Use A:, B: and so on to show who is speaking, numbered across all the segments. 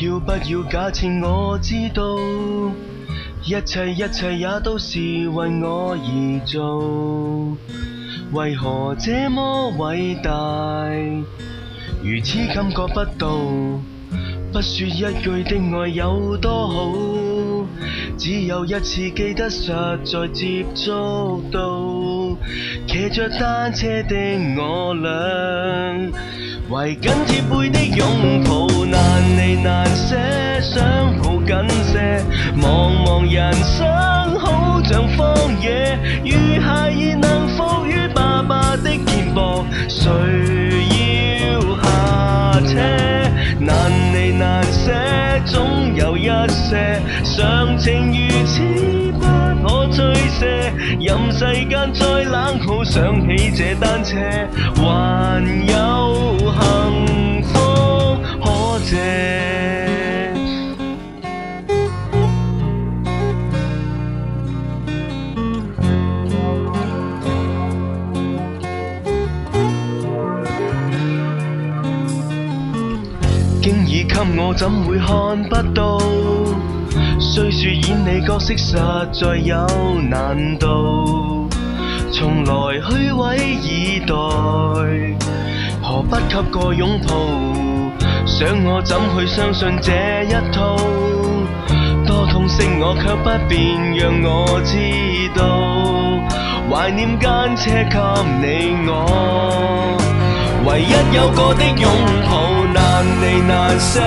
A: 要假設我知道，一切也都是為我而做。為何這麼偉大，如此感覺不到？不說一句的愛有多好，只有一次記得實在接觸到。騎着單車的我倆，懷緊貼背的擁抱，難離難捨，想抱緊些。茫人生好像荒野，如孩兒能伏於爸爸的肩膊，誰要下車？難離難捨，總有一些常情如此不可推卸。任世間再冷酷，想起這單車，還有幸福可借。經已給我，怎會看不到？雖說演你角色實在有難度，從來虛偽以待，何不給個擁抱？想我怎去相信這一套？多痛惜我卻不便讓我知道，懷念間車給你我，唯一有過的擁抱。難離難捨，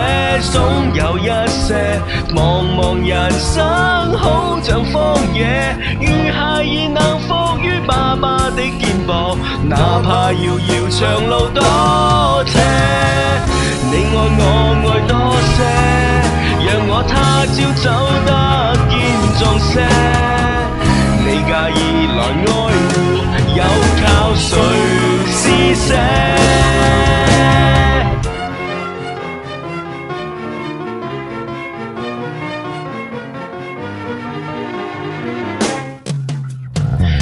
A: 總有一些茫人生好像荒野，如孩兒能伏於爸爸的肩膊，哪怕遙遙長路多斜。你愛我愛多些，讓我他朝走得健壯些。你介意來愛護，又靠誰施捨？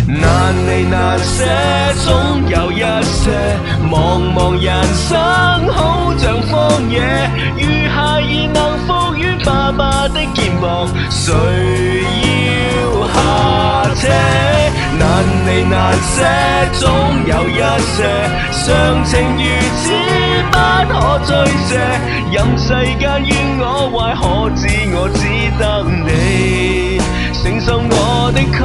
A: 難離難捨，總有一些茫人生好像荒野，如孩兒能伏於爸爸的肩膊，誰要下車？難離難捨，總有一些常情如此不可推卸。任世間怨我壞，可知我只得你承受我的曲